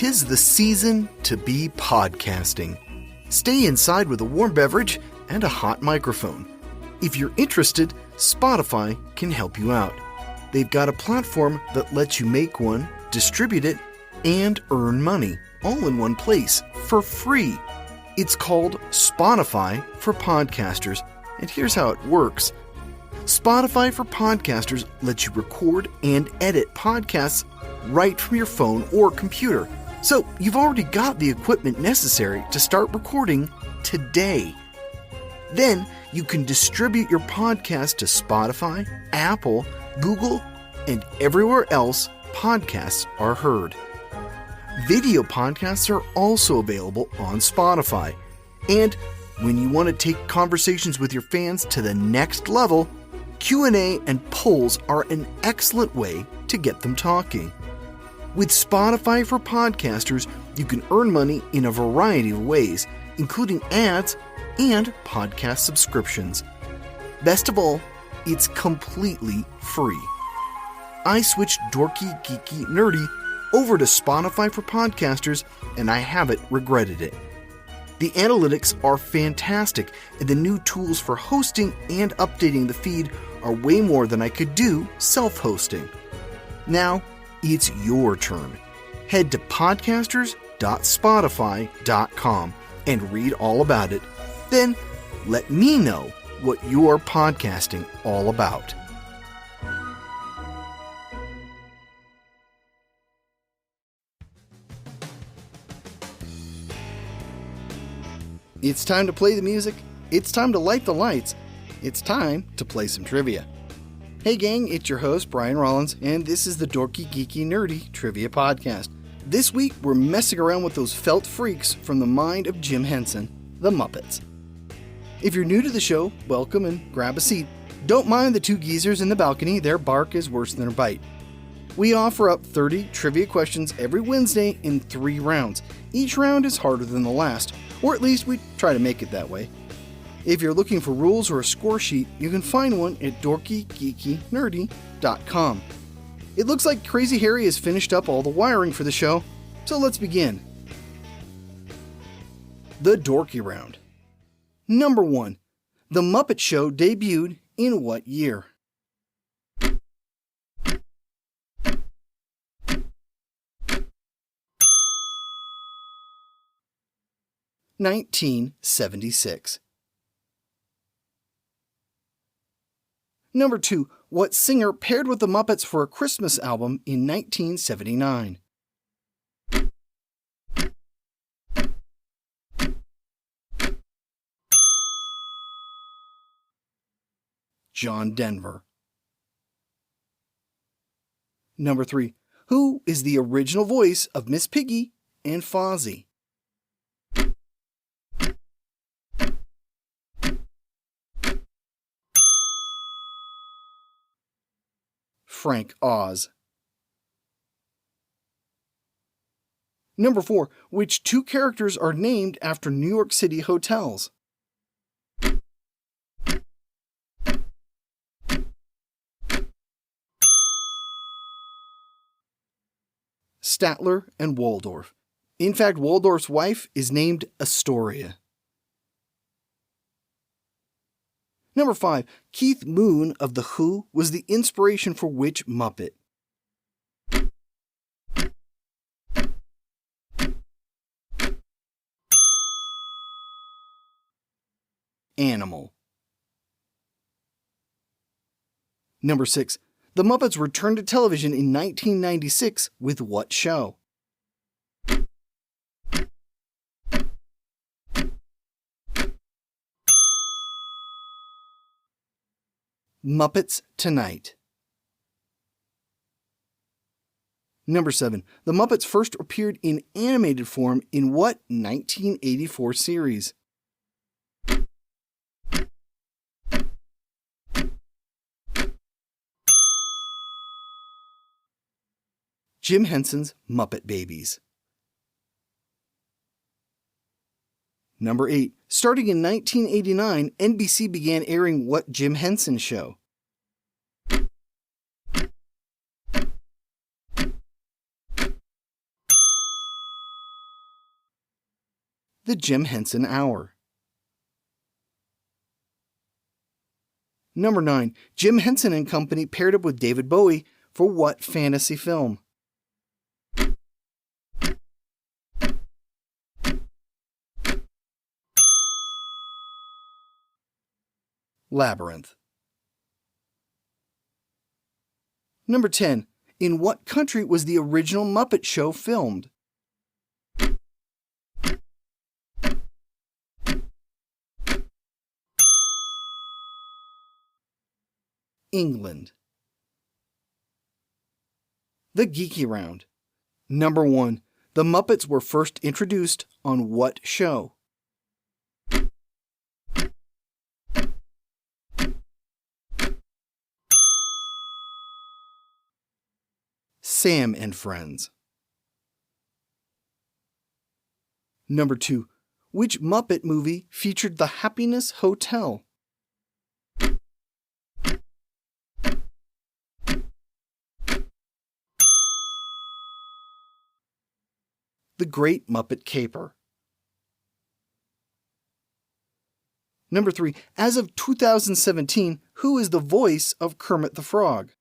'tis the season to be podcasting. Stay inside with a warm beverage and a hot microphone. If you're interested, Spotify can help you out. They've got a platform that lets you make one, distribute it, and earn money all in one place for free. It's called Spotify for Podcasters, and here's how it works. Spotify for Podcasters lets you record and edit podcasts right from your phone or computer. So you've already got the equipment necessary to start recording today. Then you can distribute your podcast to Spotify, Apple, Google, and everywhere else podcasts are heard. Video podcasts are also available on Spotify. And when you want to take conversations with your fans to the next level, Q&A and polls are an excellent way to get them talking. With Spotify for Podcasters, you can earn money in a variety of ways, including ads and podcast subscriptions. Best of all, it's completely free. I switched Dorky, Geeky, Nerdy over to Spotify for Podcasters, and I haven't regretted it. The analytics are fantastic, and the new tools for hosting and updating the feed are way more than I could do self-hosting. Now, it's your turn. Head to podcasters.spotify.com and read all about it. Then, let me know what you're podcasting all about. It's time to play the music. It's time to light the lights. It's time to play some trivia. Hey gang, it's your host, Brian Rollins, and this is the Dorky, Geeky, Nerdy Trivia Podcast. This week, we're messing around with those felt freaks from the mind of Jim Henson, the Muppets. If you're new to the show, welcome and grab a seat. Don't mind the two geezers in the balcony, their bark is worse than their bite. We offer up 30 trivia questions every Wednesday in 3 rounds. Each round is harder than the last, or at least we try to make it that way. If you're looking for rules or a score sheet, you can find one at dorkygeekynerdy.com. It looks like Crazy Harry has finished up all the wiring for the show, so let's begin. The Dorky Round. Number 1. The Muppet Show debuted in what year? (1976). Number 2. What singer paired with the Muppets for a Christmas album in 1979? John Denver. Number 3. Who is the original voice of Miss Piggy and Fozzie? Frank Oz. Number 4. Which 2 characters are named after New York City hotels? Statler and Waldorf. In fact, Waldorf's wife is named Astoria. Number 5. Keith Moon of The Who was the inspiration for which Muppet? Animal. Number 6. The Muppets returned to television in 1996 with what show? Muppets Tonight. Number 7. The Muppets first appeared in animated form in what 1984 series? Jim Henson's Muppet Babies. Number 8. Starting in 1989, NBC began airing what Jim Henson show? The Jim Henson Hour. Number 9. Jim Henson and Company paired up with David Bowie for what fantasy film? Labyrinth. Number 10. In what country was the original Muppet Show filmed? England. The Geeky Round. Number 1. The Muppets were first introduced on what show? Sam and Friends. Number 2. Which Muppet movie featured the Happiness Hotel? The Great Muppet Caper. Number 3. As of 2017, who is the voice of Kermit the Frog?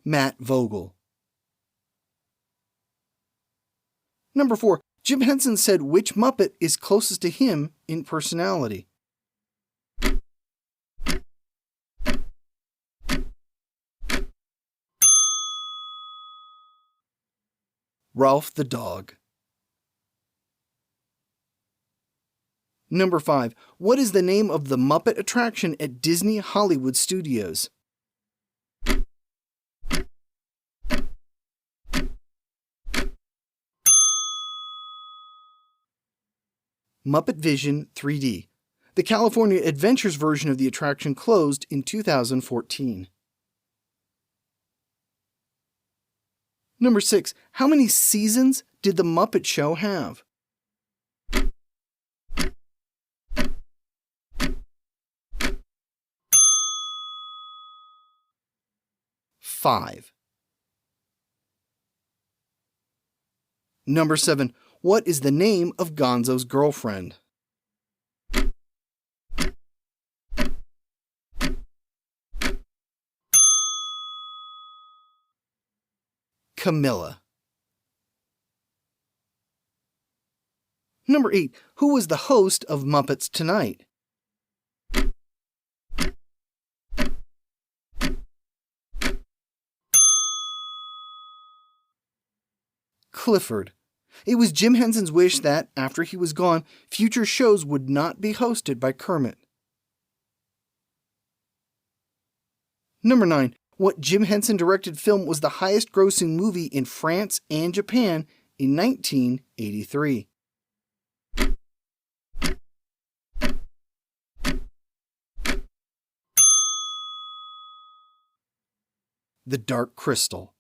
Matt Vogel. Number 4. Jim Henson said which Muppet is closest to him in personality? Ralph the Dog. Number 5. What is the name of the Muppet attraction at Disney Hollywood Studios? Muppet Vision 3D. The California Adventures version of the attraction closed in 2014. Number 6. How many seasons did The Muppet Show have? Five. Number 7. What is the name of Gonzo's girlfriend? Camilla. Number 8. Who was the host of Muppets Tonight? Clifford. It was Jim Henson's wish that, after he was gone, future shows would not be hosted by Kermit. Number 9. What Jim Henson directed film was the highest-grossing movie in France and Japan in 1983? The Dark Crystal.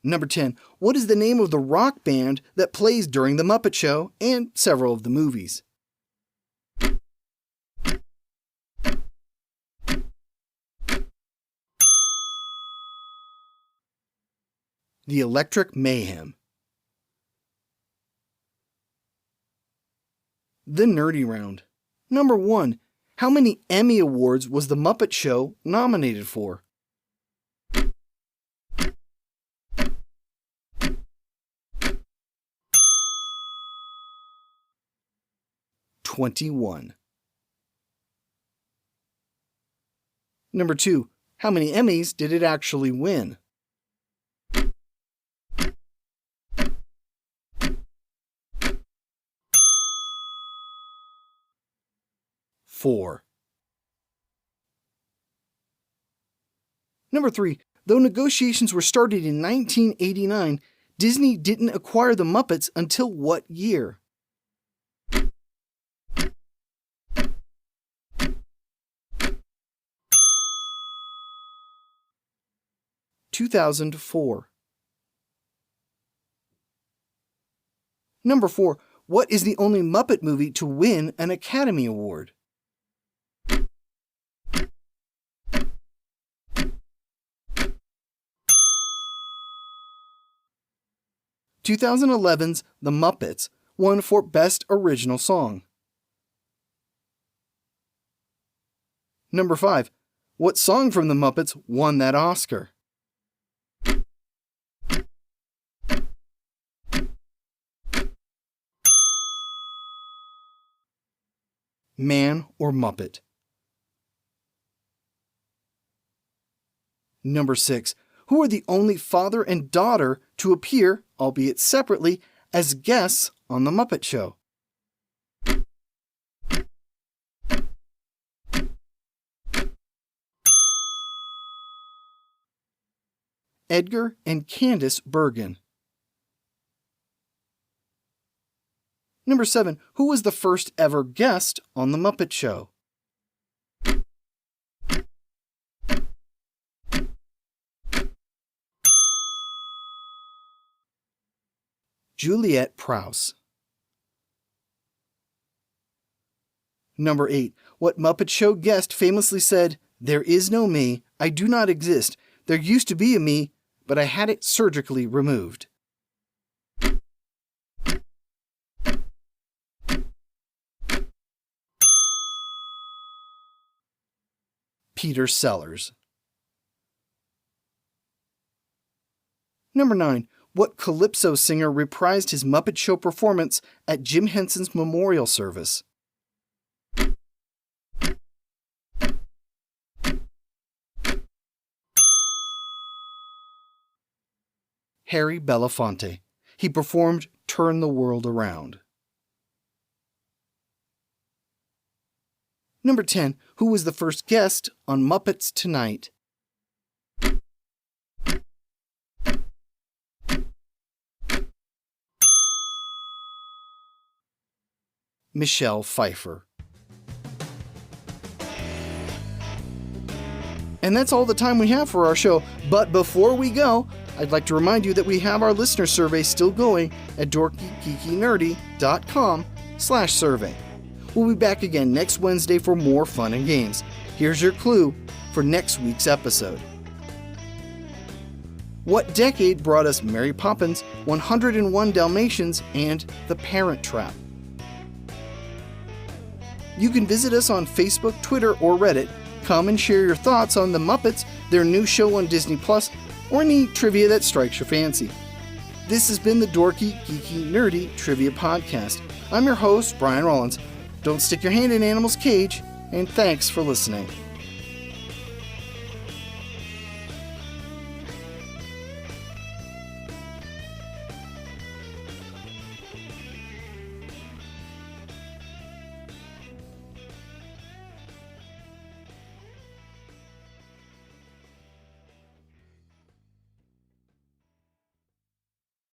Number 10. What is the name of the rock band that plays during The Muppet Show and several of the movies? The Electric Mayhem. The Nerdy Round. Number 1. How many Emmy Awards was The Muppet Show nominated for? $21. Number 2. How many Emmys did it actually win? Four. Number 3. Though negotiations were started in 1989, Disney didn't acquire the Muppets until what year? $2004. Number 4. What is the only Muppet movie to win an Academy Award? 2011's The Muppets won for Best Original Song. Number 5. What song from The Muppets won that Oscar? Man or Muppet? Number 6. Who are the only father and daughter to appear, albeit separately, as guests on The Muppet Show? Edgar and Candace Bergen. Number 7. Who was the first ever guest on The Muppet Show? Juliet Prowse. Number 8. What Muppet Show guest famously said, "There is no me, I do not exist. There used to be a me, but I had it surgically removed"? Peter Sellers. Number 9. What Calypso singer reprised his Muppet Show performance at Jim Henson's memorial service? Harry Belafonte. He performed Turn the World Around. Number 10. Who was the first guest on Muppets Tonight? Michelle Pfeiffer. And that's all the time we have for our show. But before we go, I'd like to remind you that we have our listener survey still going at dorkygeekynerdy.com/survey. We'll be back again next Wednesday for more fun and games. Here's your clue for next week's episode. What decade brought us Mary Poppins, 101 Dalmatians, and The Parent Trap? You can visit us on Facebook, Twitter, or Reddit. Come and share your thoughts on The Muppets, their new show on Disney+, or any trivia that strikes your fancy. This has been the Dorky, Geeky, Nerdy Trivia Podcast. I'm your host, Brian Rollins. Don't stick your hand in an animal's cage, and thanks for listening.